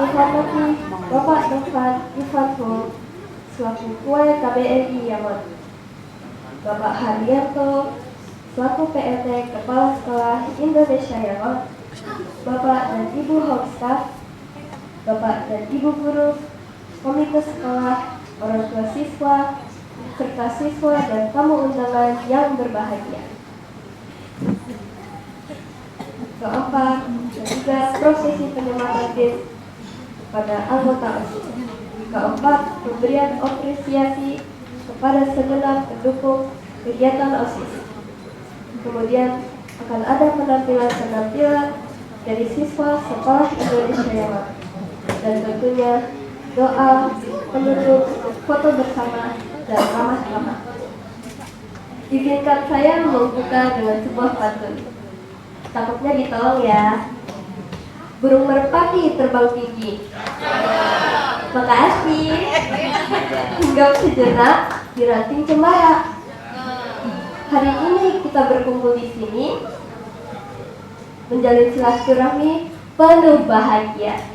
menghormati Bapak Novan Ivanho selaku Ketua KBRI Yangon, Bapak Haryanto selaku PLT Kepala Sekolah Indonesia Yangon, Bapak dan Ibu Hofstaf, Bapak dan Ibu Guru, Komite Sekolah, orang tua siswa, serta siswa dan tamu undangan yang berbahagia. Keempat, ketiga, prosesi penyematan kepada anggota OSIS. Keempat, pemberian apresiasi kepada segenap pendukung kegiatan OSIS. Kemudian akan ada penampilan-penampilan dari siswa Sekolah Indonesia Yangon. Dan tentunya doa, penutup, foto bersama, dan ramah-ramah. Izinkan saya membuka dengan sebuah pantun. Takutnya ditolong ya. Burung merpati terbang tinggi. Makasih. Hinggap sejenak di ranting cemara. Hari ini kita berkumpul di sini menjalin silaturahmi penuh bahagia.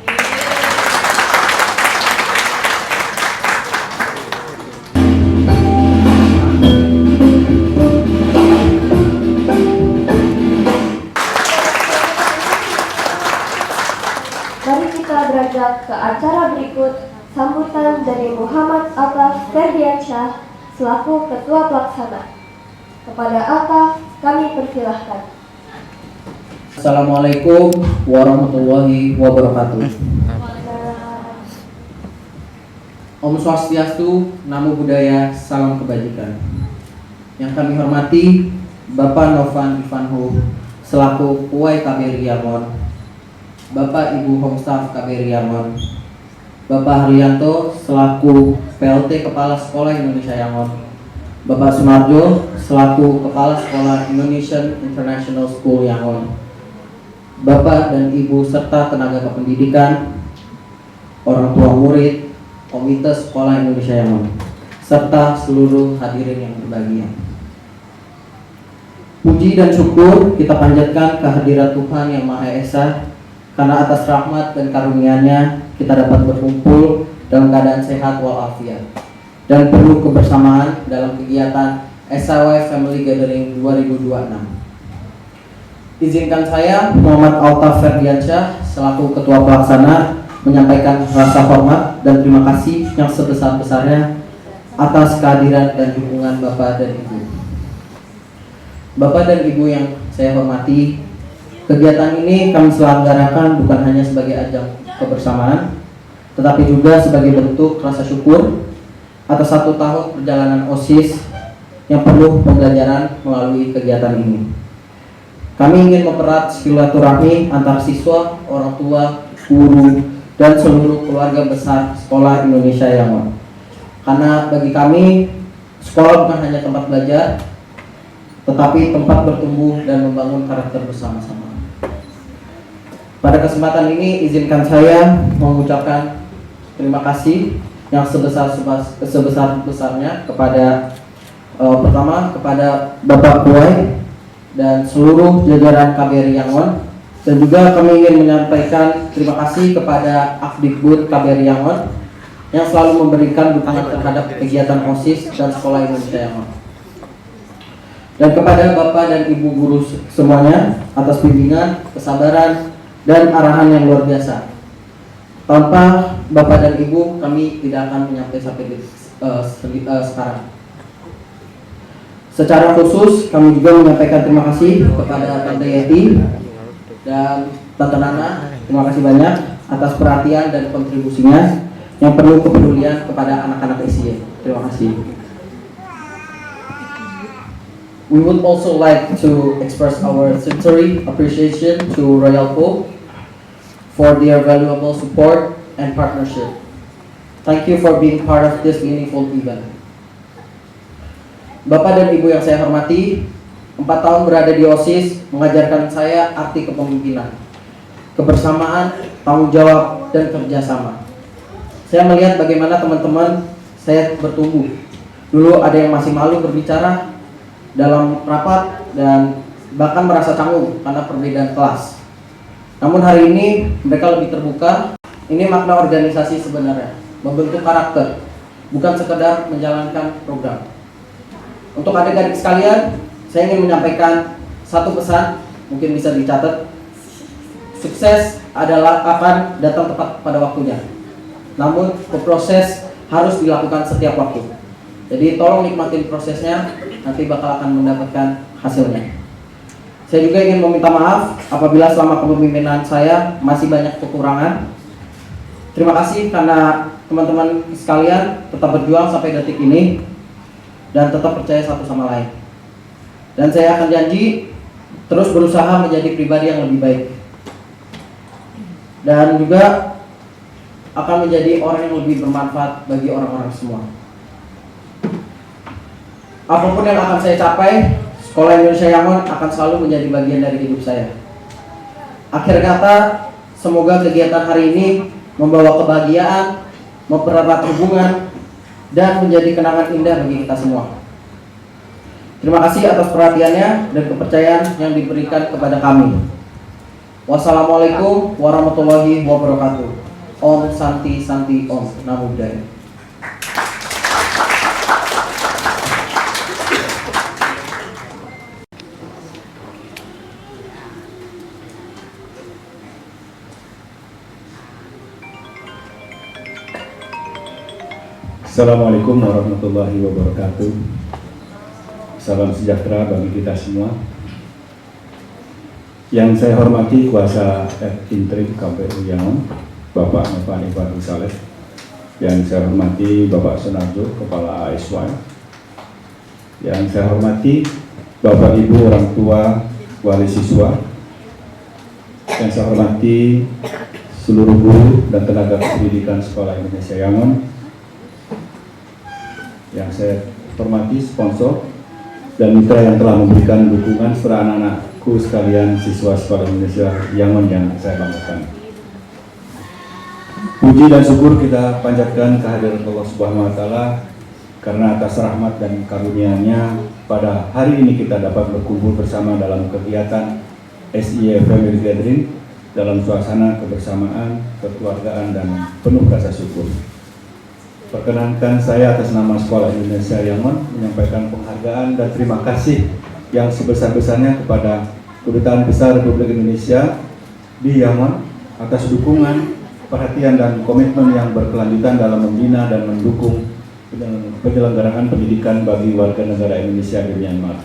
Mari kita beranjak ke acara berikut, sambutan dari Muhammad Altaf Ferdiansyah selaku Ketua Pelaksana. Kepada Altaf kami persilahkan. Assalamualaikum warahmatullahi wabarakatuh. Om Swastiastu, Namo Buddhaya, salam kebajikan. Yang kami hormati Bapak Novan Ivanho selaku Ketua KBRI Yangon, Bapak Ibu Homstaf KBRI Yangon, Bapak Haryanto selaku PLT Kepala Sekolah Indonesia Yangon, Bapak Sunarjo selaku Kepala Sekolah Indonesian International School Yangon, Bapak dan Ibu serta tenaga kependidikan, orang tua murid, Komite Sekolah Indonesia Yangon, serta seluruh hadirin yang berbahagia. Puji dan syukur kita panjatkan kehadirat Tuhan Yang Maha Esa, karena atas rahmat dan karunia-Nya kita dapat berkumpul dalam keadaan sehat walafiat dan penuh kebersamaan dalam kegiatan SIY Family Gathering 2026. Izinkan saya, Muhammad Altaf Ferdiansyah selaku Ketua Pelaksana, menyampaikan rasa hormat dan terima kasih yang sebesar-besarnya atas kehadiran dan dukungan Bapak dan Ibu. Bapak dan Ibu yang saya hormati, kegiatan ini kami selenggarakan bukan hanya sebagai ajang kebersamaan, tetapi juga sebagai bentuk rasa syukur atas 1 tahun perjalanan OSIS yang penuh pembelajaran melalui kegiatan ini. Kami ingin mempererat silaturahmi antar siswa, orang tua, guru, dan seluruh keluarga besar Sekolah Indonesia Yangon. Karena bagi kami, sekolah bukan hanya tempat belajar, tetapi tempat bertumbuh dan membangun karakter bersama-sama. Pada kesempatan ini, izinkan saya mengucapkan terima kasih yang sebesar-besarnya kepada pertama kepada Bapak Kuai dan seluruh jajaran KBRI Yangon, dan juga kami ingin menyampaikan terima kasih kepada Akdikbud KBRI Yangon yang selalu memberikan dukungan terhadap kegiatan OSIS dan Sekolah Indonesia Yangon, dan kepada Bapak dan Ibu guru semuanya atas bimbingan, kesabaran, dan arahan yang luar biasa. Tanpa Bapak dan Ibu, kami tidak akan menyampai sampai sekarang. Secara khusus, kami juga menyampaikan terima kasih kepada Tante Yeti dan Tante Nana. Terima kasih banyak atas perhatian dan kontribusinya yang penuh kepedulian kepada anak-anak SIY. Terima kasih. We would also like to express our sincere appreciation to Royal Pope for their valuable support and partnership. Thank you for being part of this meaningful event. Bapak dan Ibu yang saya hormati, 4 tahun berada di OSIS mengajarkan saya arti kepemimpinan, kebersamaan, tanggung jawab, dan kerjasama. Saya melihat bagaimana teman-teman saya bertumbuh. Dulu ada yang masih malu berbicara dalam rapat dan bahkan merasa canggung karena perbedaan kelas. Namun hari ini mereka lebih terbuka Ini makna organisasi sebenarnya, membentuk karakter, bukan sekedar menjalankan program. Untuk adik-adik sekalian, saya ingin menyampaikan satu pesan, mungkin bisa dicatat. Sukses adalah akan datang tepat pada waktunya. Namun, proses harus dilakukan setiap waktu. Jadi tolong nikmatin prosesnya, nanti bakal akan mendapatkan hasilnya. Saya juga ingin meminta maaf apabila selama kepemimpinan saya masih banyak kekurangan. Terima kasih karena teman-teman sekalian tetap berjuang sampai detik ini dan tetap percaya satu sama lain. Dan saya akan janji terus berusaha menjadi pribadi yang lebih baik. Dan juga akan menjadi orang yang lebih bermanfaat bagi orang-orang semua. Apapun yang akan saya capai, Sekolah Indonesia Yangon akan selalu menjadi bagian dari hidup saya. Akhir kata, semoga kegiatan hari ini membawa kebahagiaan, mempererat hubungan, dan menjadi kenangan indah bagi kita semua. Terima kasih atas perhatiannya dan kepercayaan yang diberikan kepada kami. Wassalamualaikum warahmatullahi wabarakatuh. Om Santi Santi Om Namo Buddhaya. Assalamualaikum warahmatullahi wabarakatuh. Salam sejahtera bagi kita semua. Yang saya hormati Kuasa Intrim KPU Yangon, Bapak Novan Ibarul Saleh. Yang saya hormati Bapak Sunarjo, Kepala ASY. Yang saya hormati Bapak Ibu orang tua wali siswa. Yang saya hormati seluruh guru dan tenaga pendidikan Sekolah Indonesia Yangon. Yang saya hormati sponsor dan mitra yang telah memberikan dukungan serta anak-anakku sekalian siswa Sekolah Indonesia Yangon yang saya banggakan. Puji dan syukur kita panjatkan kehadiran Allah Subhanahu wa Ta'ala karena atas rahmat dan karunia-Nya pada hari ini kita dapat berkumpul bersama dalam kegiatan SIE Family Gathering dalam suasana kebersamaan, kekeluargaan dan penuh rasa syukur. Perkenankan saya atas nama Sekolah Indonesia Yangon menyampaikan penghargaan dan terima kasih yang sebesar-besarnya kepada Kedutaan Besar Republik Indonesia di Yangon atas dukungan, perhatian dan komitmen yang berkelanjutan dalam membina dan mendukung penyelenggaraan pendidikan bagi warga negara Indonesia di Myanmar.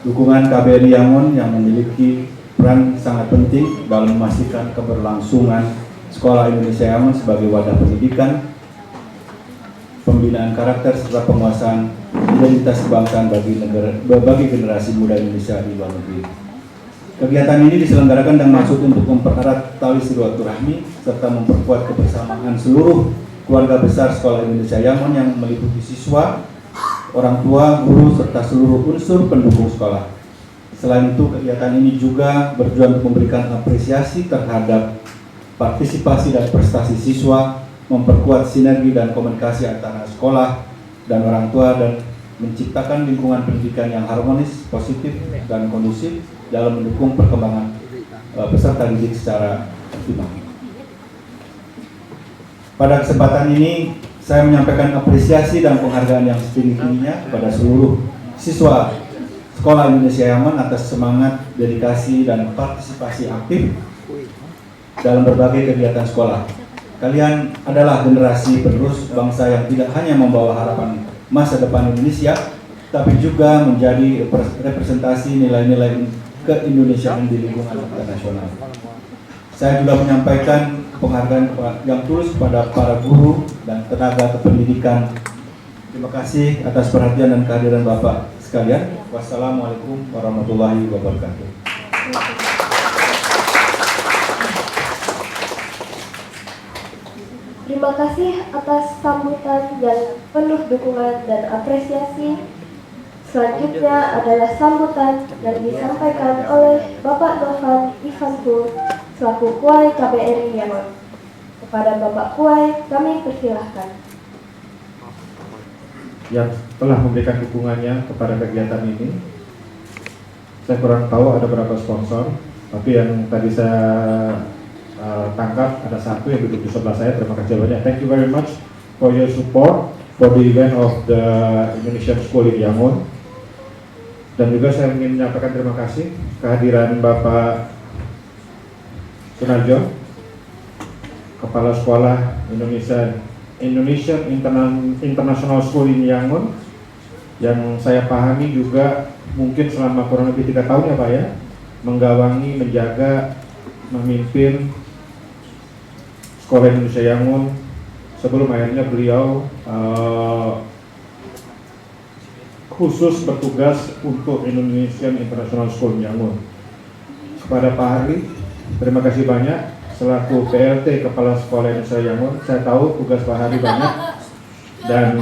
Dukungan KBRI Yangon yang memiliki peran sangat penting dalam memastikan keberlangsungan Sekolah Indonesia Yangon sebagai wadah pendidikan, pembinaan karakter serta penguasaan identitas kebangsaan bagi generasi muda Indonesia di luar negeri. Kegiatan ini diselenggarakan dengan maksud untuk mempererat tali silaturahmi serta memperkuat kebersamaan seluruh keluarga besar Sekolah Indonesia Yangon yang meliputi siswa, orang tua, guru serta seluruh unsur pendukung sekolah. Selain itu, kegiatan ini juga berjuang untuk memberikan apresiasi terhadap partisipasi dan prestasi siswa, memperkuat sinergi dan komunikasi antara sekolah dan orang tua dan menciptakan lingkungan pendidikan yang harmonis, positif, dan kondusif dalam mendukung perkembangan peserta didik secara optimal. Pada kesempatan ini, saya menyampaikan apresiasi dan penghargaan yang setinggi-tingginya kepada seluruh siswa Sekolah Indonesia Yangon atas semangat, dedikasi, dan partisipasi aktif dalam berbagai kegiatan sekolah. Kalian adalah generasi penerus bangsa yang tidak hanya membawa harapan masa depan Indonesia, tapi juga menjadi representasi nilai-nilai keindonesiaan di lingkungan internasional. Saya juga menyampaikan penghargaan yang tulus kepada para guru dan tenaga kependidikan. Terima kasih atas perhatian dan kehadiran Bapak sekalian. Wassalamualaikum warahmatullahi wabarakatuh. Terima kasih atas sambutan yang penuh dukungan dan apresiasi. Selanjutnya adalah sambutan yang disampaikan oleh Bapak Novan Ivanpur selaku Kuai KBRI Yangon. Kepada Bapak Kuai, kami persilahkan. Yang telah memberikan dukungannya kepada kegiatan ini. Saya kurang tahu ada berapa sponsor, tapi yang tadi saya tangkap. Ada satu yang duduk di sebelah saya. Terima kasih banyak. Thank you very much for your support for the event of the Indonesian School in Yangon. Dan juga saya ingin menyampaikan terima kasih kehadiran Bapak Sunarjo, Kepala Sekolah Indonesian International School in Yangon, yang saya pahami juga mungkin selama kurang lebih 3 tahun ya Pak ya, menggawangi, menjaga, memimpin Sekolah Indonesia Yangon sebelum akhirnya beliau khusus bertugas untuk Indonesian International School Yangon. Kepada Pak Harli, terima kasih banyak selaku PLT Kepala Sekolah Indonesia Yangon. Saya tahu tugas Pak Harli banyak dan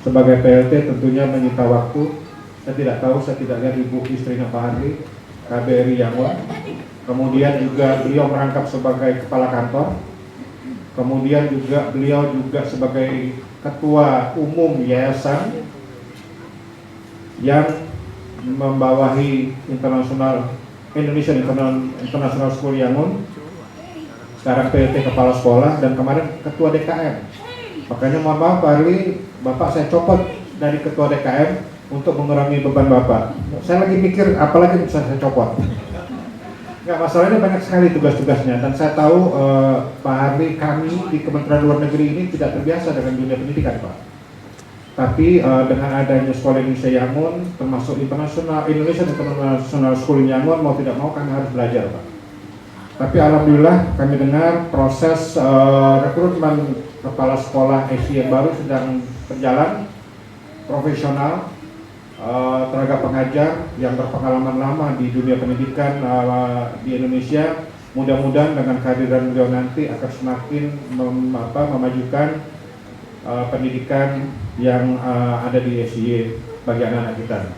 sebagai PLT tentunya menyita waktu. Saya tidak tahu, saya tidak lihat ibu istrinya Pak Harli, KBRI Yangon. Kemudian juga beliau merangkap sebagai kepala kantor. Kemudian juga beliau juga sebagai ketua umum yayasan yang membawahi Indonesian International School Yangon. Sekarang PLT kepala sekolah dan kemarin ketua DKM. Makanya mohon maaf Pak Harli, Bapak saya copot dari ketua DKM untuk mengurangi beban Bapak. Saya lagi mikir apalagi bisa saya copot. Nggak, masalahnya banyak sekali tugas-tugasnya dan saya tahu Pak Harli, kami di Kementerian Luar Negeri ini tidak terbiasa dengan dunia pendidikan Pak. Tapi dengan adanya Sekolah Indonesia Yangon, termasuk Indonesian International School in Yangon, mau tidak mau kami harus belajar Pak. Tapi alhamdulillah kami dengar proses rekrutmen kepala sekolah SI yang baru sedang berjalan, profesional, tenaga pengajar yang berpengalaman lama di dunia pendidikan di Indonesia. Mudah-mudahan dengan kehadiran beliau nanti akan semakin memajukan pendidikan yang ada di SIY bagi anak-anak kita.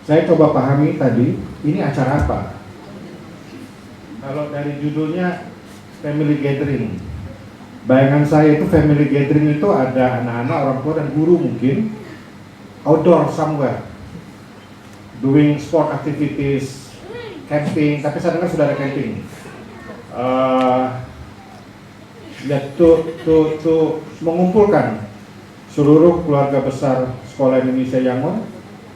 Saya coba pahami tadi, ini acara apa? Kalau dari judulnya Family Gathering, bayangan saya itu family gathering itu ada anak-anak, orang tua dan guru mungkin, outdoor somewhere, doing sport activities, camping, tapi saya dengar sudah ada camping. Mengumpulkan seluruh keluarga besar Sekolah Indonesia Yangon,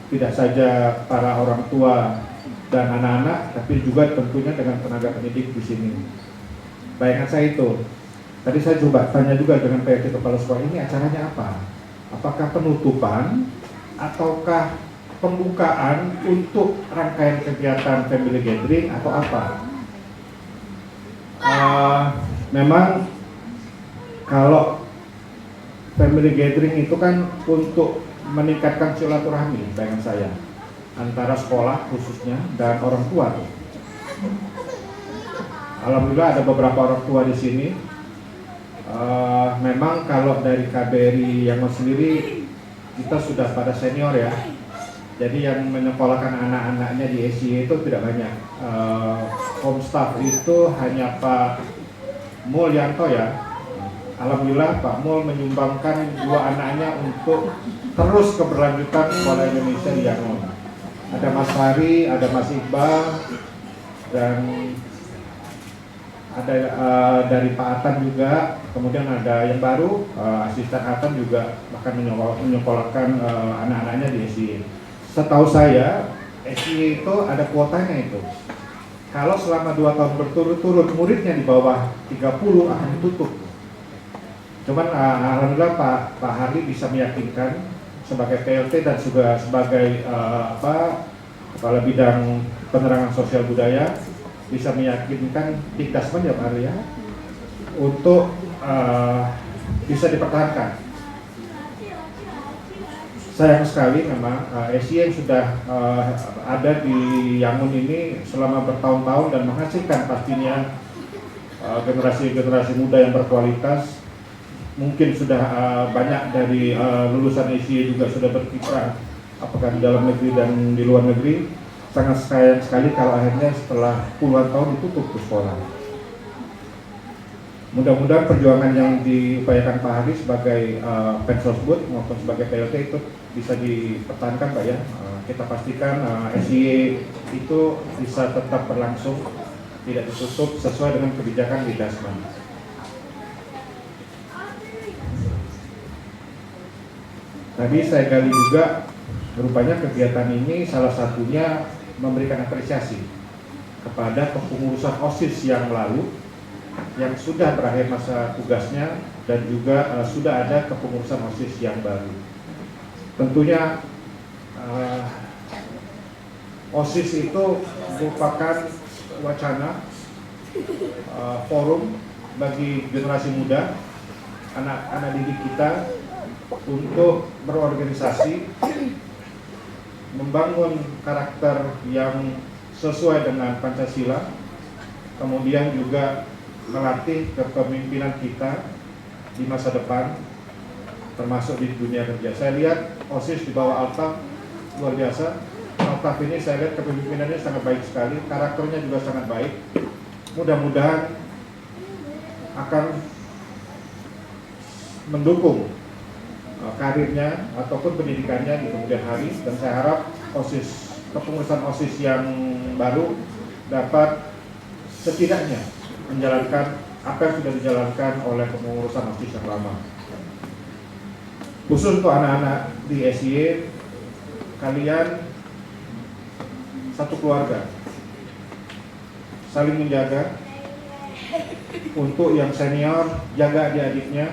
tidak saja para orang tua dan anak-anak, tapi juga tentunya dengan tenaga pendidik di sini. Bayangan saya itu. Tadi saya coba tanya juga dengan PLT Kepala Sekolah, ini acaranya apa? Apakah penutupan ataukah pembukaan untuk rangkaian kegiatan family gathering atau apa? Memang kalau family gathering itu kan untuk meningkatkan silaturahmi, bayangan saya, antara sekolah khususnya dan orang tua. Alhamdulillah ada beberapa orang tua di sini. Memang kalau dari KBRI Yangon sendiri kita sudah pada senior ya, jadi yang menyekolahkan anak-anaknya di SIY itu tidak banyak. Home staff itu hanya Pak Mulyanto ya. Alhamdulillah Pak Mul menyumbangkan 2 anaknya untuk terus keberlanjutan Sekolah Indonesia di Yangon. Ada Mas Hari, ada Mas Iqbal, dan ada dari Pak Atan juga, kemudian ada yang baru, asisten Atan juga bahkan menyekolahkan anak-anaknya di SIY. Setahu saya, SIY itu ada kuotanya itu. Kalau selama 2 tahun berturut-turut muridnya di bawah 30 akan ditutup. Cuman alhamdulillah Pak Harli bisa meyakinkan sebagai PLT dan juga sebagai kepala bidang penerangan sosial budaya, bisa meyakinkan Dikdasmen ya Pak Harli ya, untuk bisa dipertahankan. Sayang sekali memang SIY yang sudah ada di Yangon ini selama bertahun-tahun dan menghasilkan pastinya generasi-generasi muda yang berkualitas. Mungkin sudah banyak dari lulusan SIY juga sudah berkiprah apakah di dalam negeri dan di luar negeri. Sangat sayang sekali kalau akhirnya setelah puluhan tahun ditutup ke sekolah. Mudah-mudahan perjuangan yang diupayakan Pak Hadi sebagai Pensosbud maupun sebagai PLT itu bisa dipertahankan Pak ya. Kita pastikan SIE itu bisa tetap berlangsung, tidak ditutup sesuai dengan kebijakan di Dasman. Tadi saya gali juga, rupanya kegiatan ini salah satunya memberikan apresiasi kepada kepengurusan OSIS yang lalu, yang sudah berakhir masa tugasnya, dan juga sudah ada kepengurusan OSIS yang baru. Tentunya OSIS itu merupakan wacana forum bagi generasi muda, anak-anak didik kita untuk berorganisasi, membangun karakter yang sesuai dengan Pancasila, kemudian juga melatih kepemimpinan kita di masa depan, termasuk di dunia kerja. Saya lihat OSIS di bawah Altaf luar biasa. Altaf ini saya lihat kepemimpinannya sangat baik sekali, karakternya juga sangat baik. Mudah-mudahan akan mendukung karirnya ataupun pendidikannya di kemudian hari, dan saya harap OSIS, kepengurusan OSIS yang baru dapat setidaknya menjalankan apa yang sudah dijalankan oleh kepengurusan OSIS yang lama. Khusus untuk anak-anak di SIE, kalian satu keluarga, saling menjaga. Untuk yang senior, jaga adik-adiknya,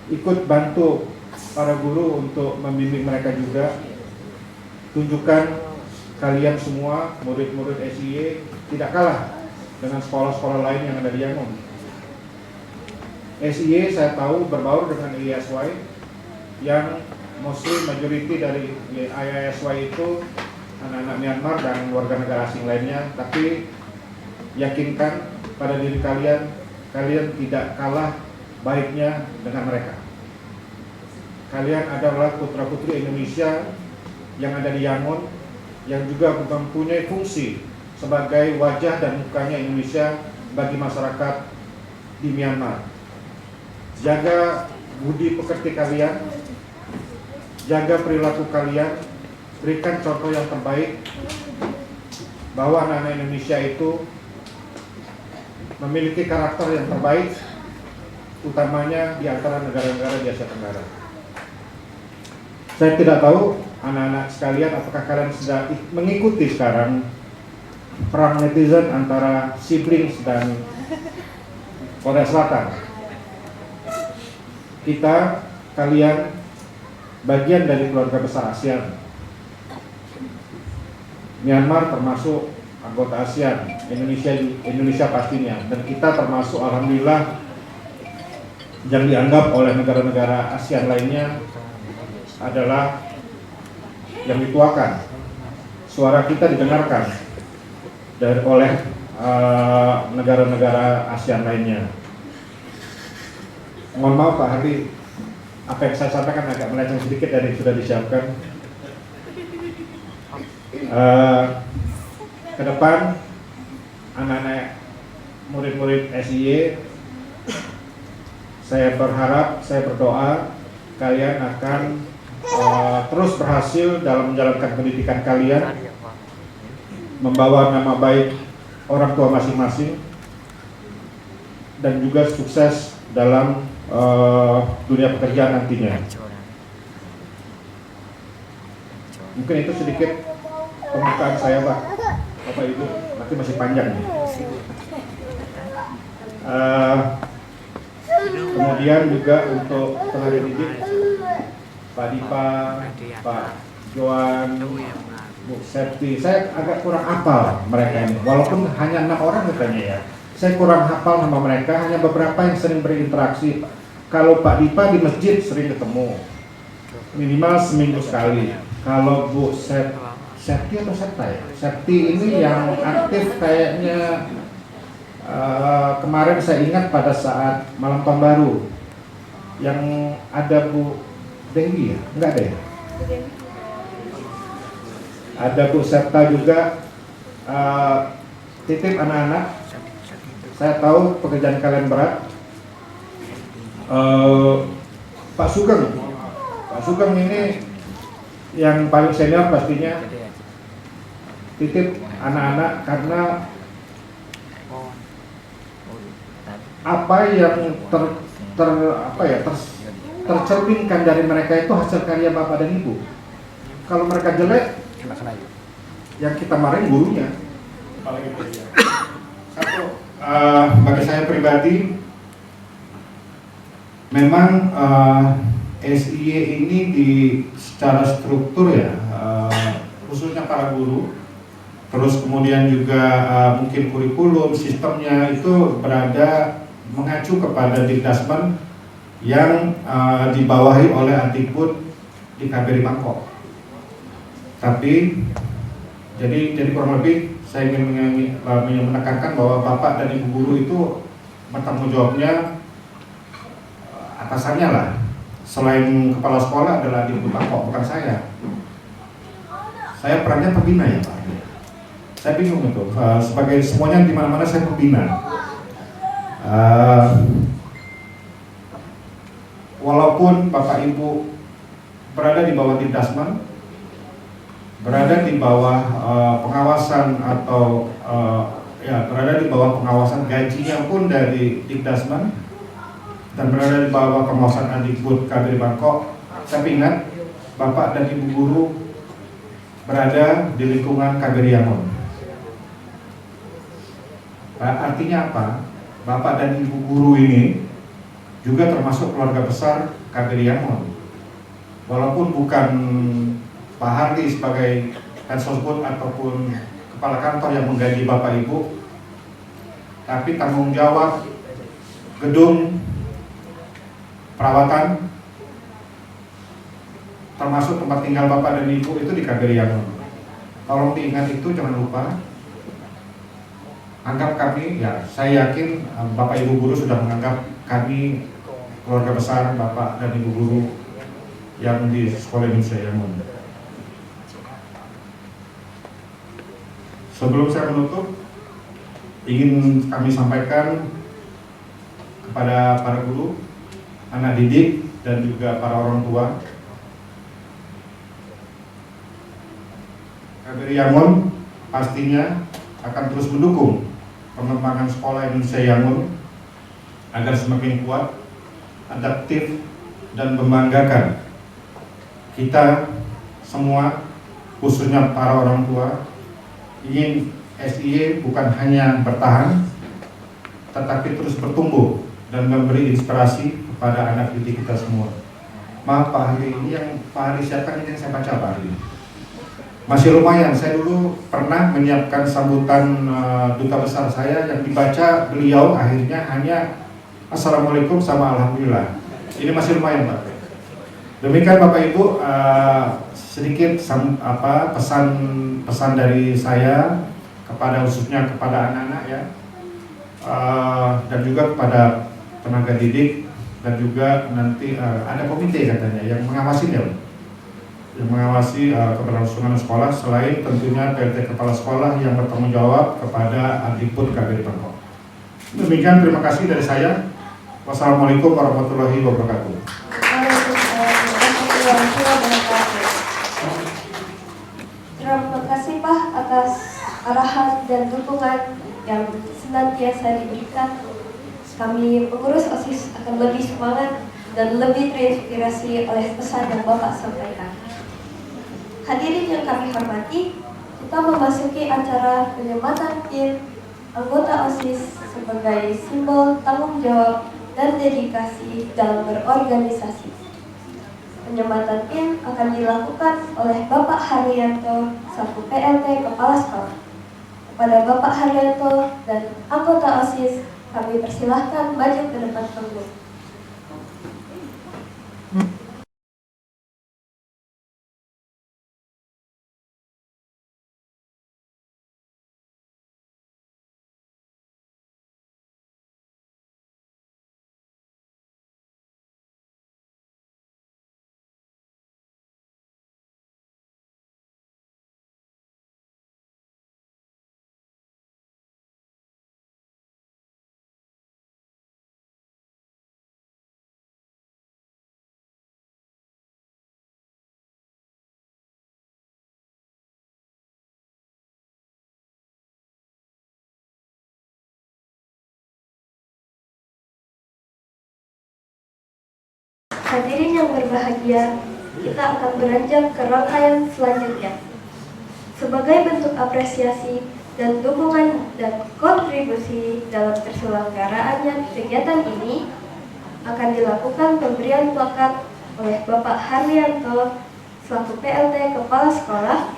ikut bantu para guru untuk membimbing mereka juga. Tunjukkan kalian semua, murid-murid SIE, tidak kalah dengan sekolah-sekolah lain yang ada di Yangon. SIE saya tahu berbaur dengan IASY, yang mostly majority dari IASY itu anak-anak Myanmar dan warga negara asing lainnya, tapi yakinkan pada diri kalian, kalian tidak kalah baiknya dengan mereka. Kalian adalah putra-putri Indonesia yang ada di Yangon, yang juga mempunyai fungsi sebagai wajah dan mukanya Indonesia bagi masyarakat di Myanmar. Jaga budi pekerti kalian, jaga perilaku kalian, berikan contoh yang terbaik bahwa anak-anak Indonesia itu memiliki karakter yang terbaik, utamanya di antara negara-negara di Asia Tenggara. Saya tidak tahu anak-anak sekalian apakah kalian sedang mengikuti sekarang perang netizen antara siblings dan Korea Selatan. Kita, kalian bagian dari keluarga besar ASEAN. Myanmar termasuk anggota ASEAN, Indonesia pastinya, dan kita termasuk alhamdulillah yang dianggap oleh negara-negara ASEAN lainnya adalah yang dituakan. Suara kita didengarkan oleh negara-negara ASEAN lainnya. Mohon maaf Pak Hadi, apa yang saya sampaikan agak melenceng sedikit dari yang sudah disiapkan. Ke depan anak-anak murid-murid SIE, saya berharap, saya berdoa kalian akan terus berhasil dalam menjalankan pendidikan kalian, membawa nama baik orang tua masing-masing, dan juga sukses dalam dunia pekerjaan nantinya. Mungkin itu sedikit pembukaan saya Pak, Bapak Ibu, nanti masih panjang nih. Kemudian juga untuk tenaga didik, Pak Dipa, Pak Joan, Bu Septi, saya agak kurang hafal mereka ini, walaupun hanya 6 orang katanya ya. Saya kurang hafal nama mereka, hanya beberapa yang sering berinteraksi. Kalau Pak Dipa di masjid sering ketemu, minimal seminggu sekali. Kalau Bu Septi atau Septa ya? Septi ini yang aktif kayaknya kemarin saya ingat pada saat malam tahun baru yang ada Bu Denggi ya? Enggak ada ya? Ada Bu Septa juga titip anak-anak. saya tahu pekerjaan kalian berat. Pak Sugeng ini yang paling senior pastinya titip anak-anak, karena apa yang tercerminkan dari mereka itu hasil karya bapak dan ibu. Kalau mereka jelek, yang kita marahin gurunya. Satu, bagi saya pribadi, memang SIY ini secara struktur ya, khususnya para guru, terus kemudian juga mungkin kurikulum, sistemnya itu berada mengacu kepada Dikdasmen yang dibawahi oleh Adikbud di KBRI Bangkok. Tapi jadi kurang lebih saya ingin menekankan bahwa bapak dan ibu guru itu bertanggung jawabnya atasannya lah. Selain kepala sekolah adalah Adikbud Bangkok, bukan saya. Saya perannya pembina ya Pak. Saya bingung itu. Sebagai semuanya di mana-mana saya pembina. Walaupun bapak ibu berada di bawah Dikdasmen, berada di bawah pengawasan atau berada di bawah pengawasan gajinya pun dari Dikdasmen dan berada di bawah pengawasan Adikbud KBRI Bangkok, tapi ingat bapak dan ibu guru berada di lingkungan KBRI Yangon. Artinya apa? Bapak dan ibu guru ini juga termasuk keluarga besar KBRI Yangon. Walaupun bukan Pak Hardi sebagai Head-Sosbud ataupun kepala kantor yang menggaji bapak ibu, tapi tanggung jawab gedung, perawatan, termasuk tempat tinggal bapak dan ibu itu di KBRI Yangon. Tolong diingat itu, jangan lupa. Anggap kami, ya saya yakin bapak ibu guru sudah menganggap kami keluarga besar bapak dan ibu guru yang di Sekolah Indonesia Yangon. Sebelum saya menutup, ingin kami sampaikan kepada para guru, anak didik, dan juga para orang tua, KBRI Yangon pastinya akan terus mendukung pengembangan Sekolah Indonesia Yangon agar semakin kuat, adaptif, dan membanggakan kita semua, khususnya para orang tua. Ingin SIY bukan hanya bertahan, tetapi terus bertumbuh dan memberi inspirasi kepada anak didik kita semua. Maaf Pak Hari, ini yang Pak Hari siapkan ini yang saya baca Pak Hari. Masih lumayan, saya dulu pernah menyiapkan sambutan duta besar saya yang dibaca beliau akhirnya hanya Assalamualaikum sama Alhamdulillah. Ini masih lumayan Pak. Demikian Bapak Ibu, sedikit pesan dari saya kepada khususnya kepada anak-anak ya, dan juga kepada tenaga didik, dan juga nanti ada komite katanya yang mengawasinya, yang mengawasi keberlangsungan sekolah, selain tentunya PLT Kepala Sekolah yang bertanggung jawab kepada Adikbud KBRI Bangkok. Demikian, terima kasih dari saya. Wassalamualaikum warahmatullahi wabarakatuh. Terima kasih Pak atas arahan dan dukungan yang senantiasa diberikan. Kami pengurus OSIS akan lebih semangat dan lebih terinspirasi oleh pesan yang Bapak sampaikan. Hadirin yang kami hormati, kita memasuki acara penyematan PIN anggota OSIS sebagai simbol tanggung jawab dan dedikasi dalam berorganisasi. Penyematan PIN akan dilakukan oleh Bapak Haryanto selaku PLT Kepala Sekolah. Kepada Bapak Haryanto dan anggota OSIS, kami persilahkan maju ke depan panggung. Hadirin yang berbahagia, kita akan beranjak ke rangkaian selanjutnya. Sebagai bentuk apresiasi dan dukungan dan kontribusi dalam terselenggaraannya kegiatan ini, akan dilakukan pemberian plakat oleh Bapak Harlianto selaku PLT Kepala Sekolah.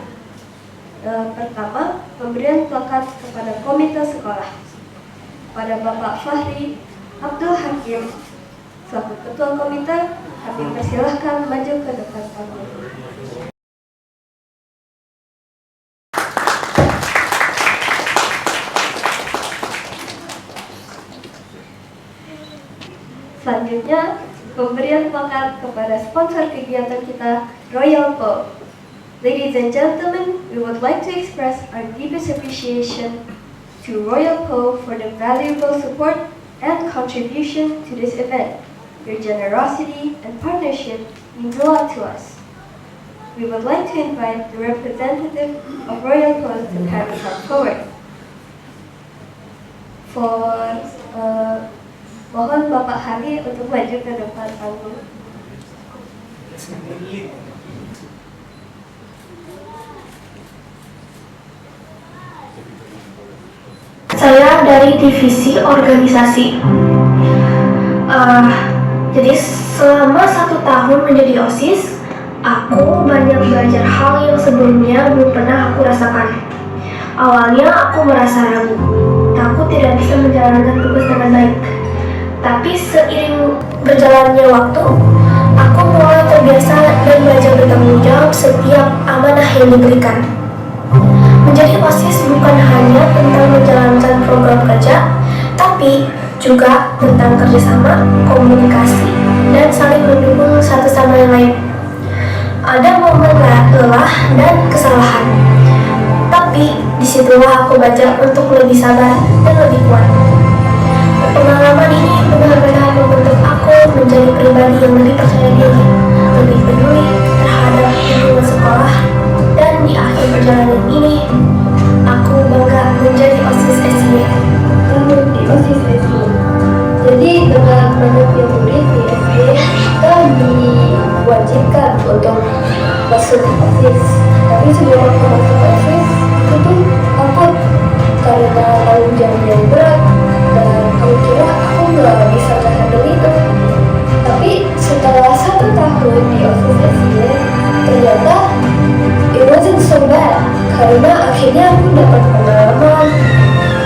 Pertama, pemberian plakat kepada komite sekolah. Pada Bapak Fahri Abdul Hakim selaku Ketua Komite, kami persilahkan maju ke depan panggung. Selanjutnya, pemberian plakat kepada sponsor kegiatan kita, Royal Po. Ladies and gentlemen, we would like to express our deepest appreciation to Royal Po for the valuable support and contribution to this event. Your generosity and partnership means a lot to us. We would like to invite the representative of Royal Po to kindly come forward. Mohon Bapak Hari untuk maju ke depan panggung. Saya dari divisi organisasi. Jadi selama 1 tahun menjadi OSIS, aku banyak belajar hal yang sebelumnya belum pernah aku rasakan. Awalnya aku merasa ragu, takut tidak bisa menjalankan tugas dengan baik. Tapi seiring berjalannya waktu, aku mulai terbiasa dan belajar bertanggung jawab setiap amanah yang diberikan. Menjadi OSIS bukan hanya tentang menjalankan program kerja, tapi juga tentang kerjasama, komunikasi, dan saling mendukung satu sama yang lain. Ada momen lelah dan kesalahan, tapi disitulah aku belajar untuk lebih sabar dan lebih kuat. Pengalaman ini benar-benar membentuk aku menjadi pribadi yang lebih percaya diri, lebih peduli terhadap lingkungan sekolah, dan di akhir perjalanan ini, aku bangga menjadi OSIS SY. Di OSIS SY. Jadi dengan banyaknya murid di SY, kita diwajibkan untuk masuk OSIS. Tapi sebelum aku masuk OSIS, itu tuh takut karena tanggung jawab yang berat. Dan aku kira aku nggak bisa handle itu. Tapi setelah 1 tahun di OSIS SY, ternyata it wasn't so bad. Karena akhirnya aku dapat pengalaman.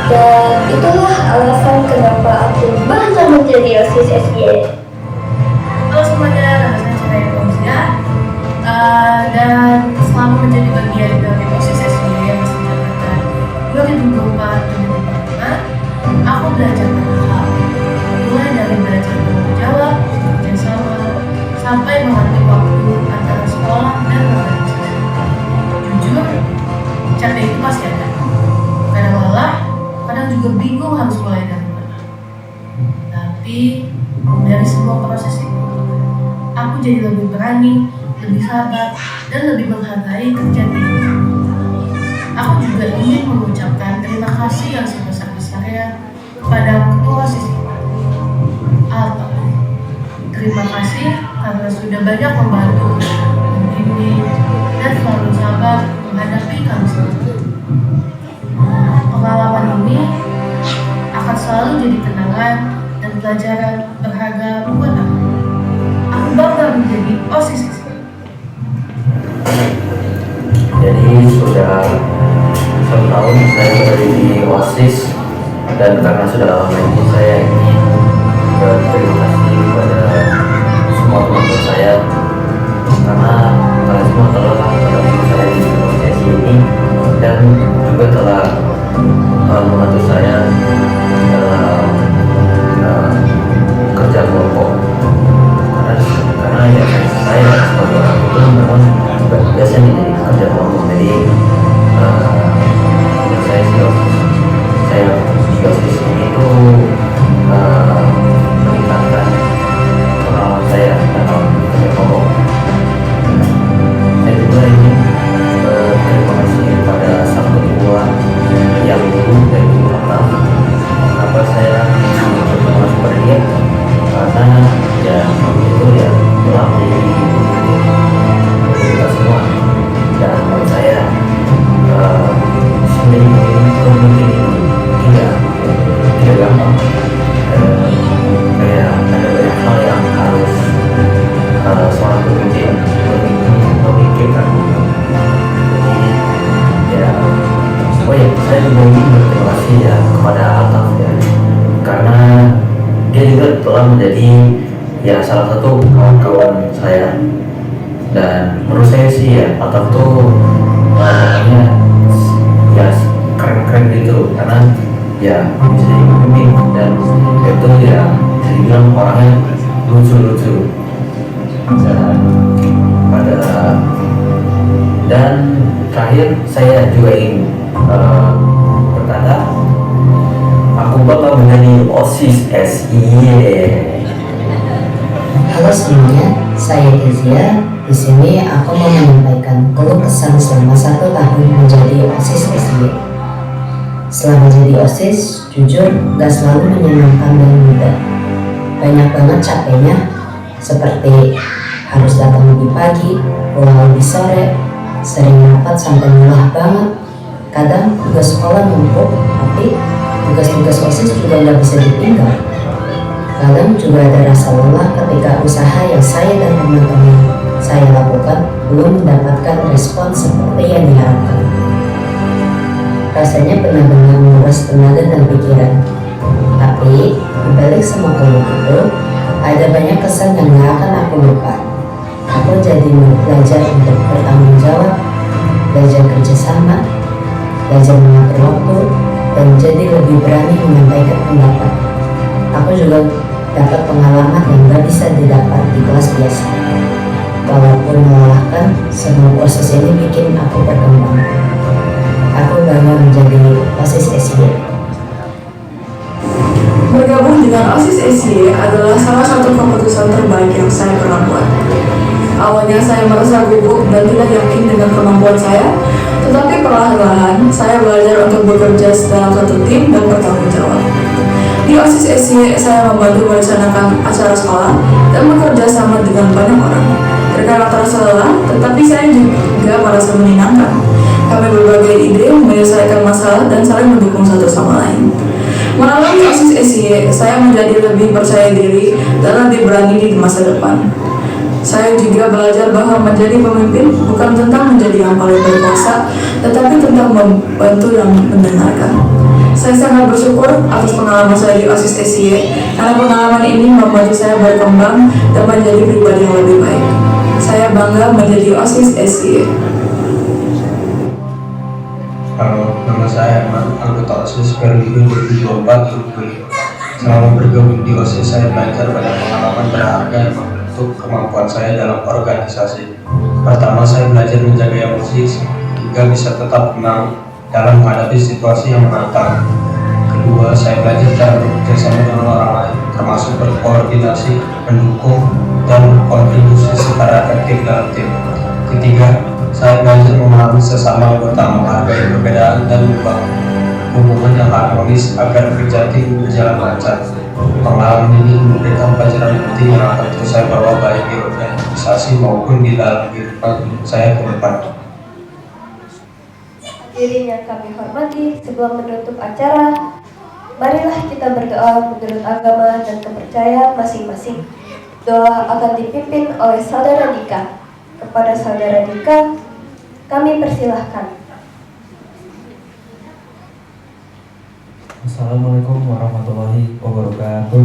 Dan itulah alasan kenapa aku bangga menjadi OSIS SY. Halo semuanya, nama saya Cahaya Fauzia. Dan selama menjadi bagian dari OSIS SY yang diselenggarakan 2024-2025, aku belajar banyak hal, mulai dari belajar bertanggung jawab, kerjasama, sampai mengatur waktu antara sekolah dan organisasi. Jujur, capek itu pasti ada. Kadang lelah, kadang juga bingung harus mulai dari mana. Tapi dari semua proses itu, aku jadi lebih berani, lebih sabar, dan lebih menghargai kerja tim. Aku juga ingin mengucapkan terima kasih yang sebesar-besarnya kepada ketua OSIS Alto. Terima kasih karena sudah banyak membantu, membimbing, dan selalu sabar menghadapi kami semua. Pengalaman ini akan selalu jadi kenangan dan pelajaran berharga buat aku. Aku bangga menjadi OSIS. Jadi sudah 1 tahun saya berada di OSIS, dan karena sudah lama ini saya ingin berterima kasih kepada semua teman-teman saya karena kalian semua telah membantu saya di organisasi ini dan juga telah membantu saya dalam kerja kelompok. Karena ya saya sebagai orang itu memang biasanya jadi kerja kelompok, jadi saya di OSIS ini itu meningkatkan pengalaman saya dalam kerja kelompok. Saya juga ingin terima kasih kepada sang ketua yang dulu dari Bapak, kenapa saya berterima kasih kepada dia, karena ya itu ya pemimpin itu tidak gampang. Kayak ada banyak hal yang harus seorang pemimpin memikirkan. Jadi ya, oh ya, saya juga ingin berterima kasih ya kepada Altaf ya, karena dia juga telah menjadi ya salah satu kawan-kawan saya. Dan menurut saya sih ya Altaf tuh orangnya ya keren-keren gitu, karena ya bisa jadi pemimpin dan itu ya bisa dibilang orangnya lucu-lucu dan terakhir saya juga ingin berkata aku bakal menjadi OSIS SIE. Halo semuanya, saya Kezia. Di sini aku mau menyampaikan keluh kesah selama 1 tahun menjadi OSIS SIE. Selama jadi OSIS, jujur gak selalu menyenangkan dan mudah. Banyak banget capeknya, seperti harus datang lebih pagi, pulang lebih sore, sering rapat sampai lelah banget. Kadang tugas sekolah numpuk, tapi tugas-tugas OSIS juga gak bisa ditinggal. Kadang juga ada rasa lelah ketika usaha yang saya dan teman-teman saya lakukan belum mendapatkan respon seperti yang diharapkan. Rasanya benar-benar menguras tenaga dan pikiran. Tapi dibalik semua keluh itu, ada banyak kesan yang gak akan aku lupa. Aku jadi belajar untuk bertanggung jawab, belajar kerjasama, belajar mengatur waktu, dan jadi lebih berani menyampaikan pendapat. Aku juga dapat pengalaman yang gak bisa didapat di kelas biasa. Walaupun melelahkan, semua proses ini bikin aku berkembang. Aku bangga menjadi OSIS SIE. Bergabung dengan OSIS SIE adalah salah satu keputusan terbaik yang saya pernah buat. Awalnya saya merasa gugup dan tidak yakin dengan kemampuan saya, tetapi perlahan-lahan saya belajar untuk bekerja dalam satu tim dan bertanggung jawab. Di OSIS SIE, saya membantu merencanakan acara sekolah dan bekerja sama dengan banyak orang. Terkadang terasa lelah, tetapi saya juga merasa menyenangkan. Kami berbagai ide, menyelesaikan masalah, dan saling mendukung satu sama lain. Melalui OSIS SIE, saya menjadi lebih percaya diri dan lebih berani di masa depan. Saya juga belajar bahwa menjadi pemimpin bukan tentang menjadi yang paling berkuasa, tetapi tentang membantu dan mendengarkan. Saya sangat bersyukur atas pengalaman saya di OSIS SIE, karena pengalaman ini membantu saya berkembang dan menjadi pribadi yang lebih baik. Saya bangga menjadi OSIS SIE. Halo, nama saya Arman, anggota OSIS periode 2024. Selama bergabung di OSIS, saya belajar banyak pengalaman berharga yang membentuk kemampuan saya dalam organisasi. Pertama, saya belajar menjaga emosi hingga bisa tetap tenang dalam menghadapi situasi yang menantang. Kedua, saya belajar cara bekerja sama dengan orang lain, termasuk berkoordinasi, mendukung, dan berkontribusi secara efektif dalam tim. Ketiga, saya belajar memahami sesama anggota, menghargai perbedaan, dan membangun hubungan yang harmonis agar kerja tim berjalan lancar. Pengalaman ini memberikan pelajaran penting yang akan terus saya bawa baik di organisasi maupun di dalam kehidupan saya ke depan. Hadirin yang kami hormati, sebelum menutup acara, marilah kita berdoa menurut agama dan kepercayaan masing-masing. Doa akan dipimpin oleh Saudara Dika. Kepada Saudara Dika, kami persilahkan. Assalamualaikum warahmatullahi wabarakatuh.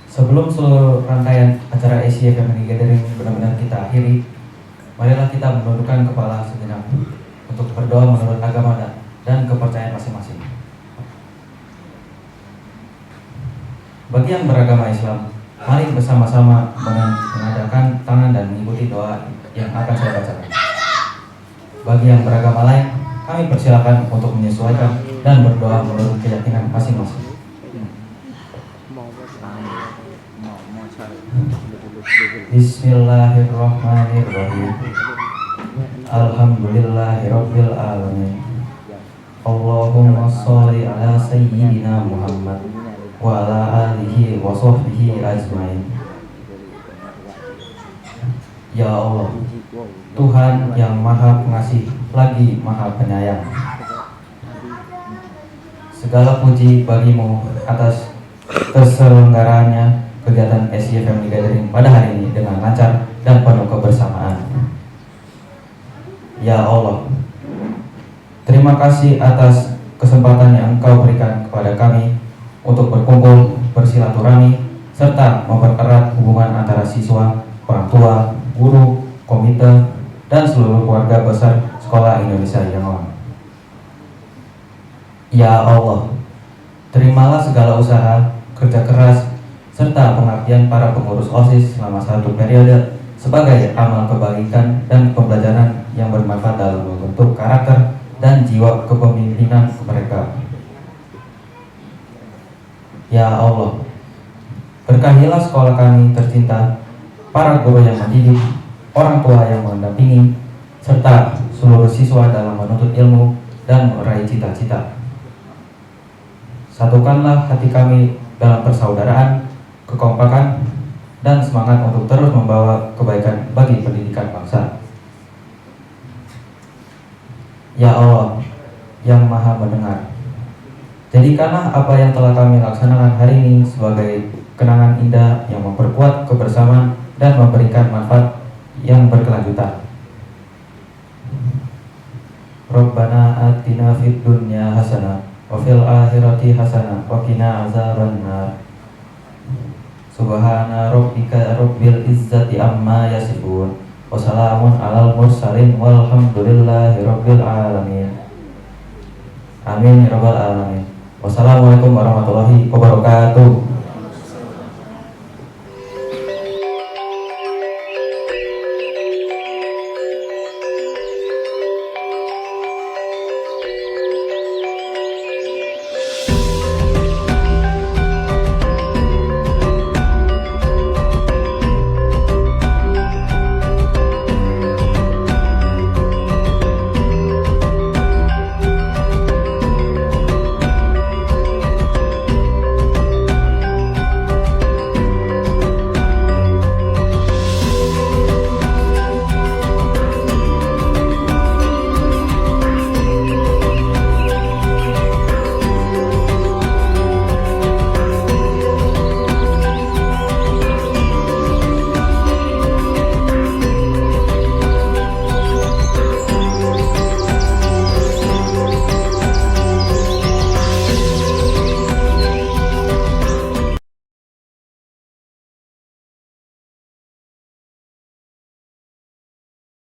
Sebelum seluruh rangkaian acara SIE Family Gathering benar-benar kita akhiri, marilah kita menundukkan kepala sejenak untuk berdoa menurut agama dan kepercayaan masing-masing. Bagi yang beragama Islam, mari bersama-sama mengadakan tangan dan mengikuti doa yang akan saya bacakan. Bagi yang beragama lain, kami persilakan untuk menyesuaikan dan berdoa menurut keyakinan masing-masing. Bismillahirrahmanirrahim. Alhamdulillahirabbil alamin. Allahumma sholli ala sayyidina Muhammad wa ala alihi wa sahbihi ajmain. Ya Allah, Tuhan yang Maha Pengasih lagi Maha Penyayang. Segala puji bagimu atas terselenggaraannya kegiatan SY Family Gathering pada hari ini dengan lancar dan penuh kebersamaan. Ya Allah, terima kasih atas kesempatan yang Engkau berikan kepada kami untuk berkumpul, bersilaturahmi, serta mempererat hubungan antara siswa, orang tua, guru, komite, dan seluruh keluarga besar Sekolah Indonesia yang Lain. Ya Allah, terimalah segala usaha, kerja keras, serta pengabdian para pengurus OSIS selama satu periode sebagai amal kebaikan dan pembelajaran yang bermanfaat dalam membentuk karakter dan jiwa kepemimpinan mereka. Ya Allah, berkahilah sekolah kami tercinta, para guru yang mendidik, orang tua yang mendampingi, serta seluruh siswa dalam menuntut ilmu dan meraih cita-cita. Satukanlah hati kami dalam persaudaraan, kekompakan, dan semangat untuk terus membawa kebaikan bagi pendidikan bangsa. Ya Allah yang Maha Mendengar, jadikanlah apa yang telah kami laksanakan hari ini sebagai kenangan indah yang memperkuat kebersamaan dan memberikan manfaat yang berkelanjutan. Rabbana atina fid dunya hasanah wa fil akhirati hasanah wa qina azabannar. Subhana rabbika rabbil izzati amma yasifun wa salamun alal mursalin walhamdulillahi rabbil alamin. Amin ya rabbal alamin. Wassalamualaikum warahmatullahi wabarakatuh.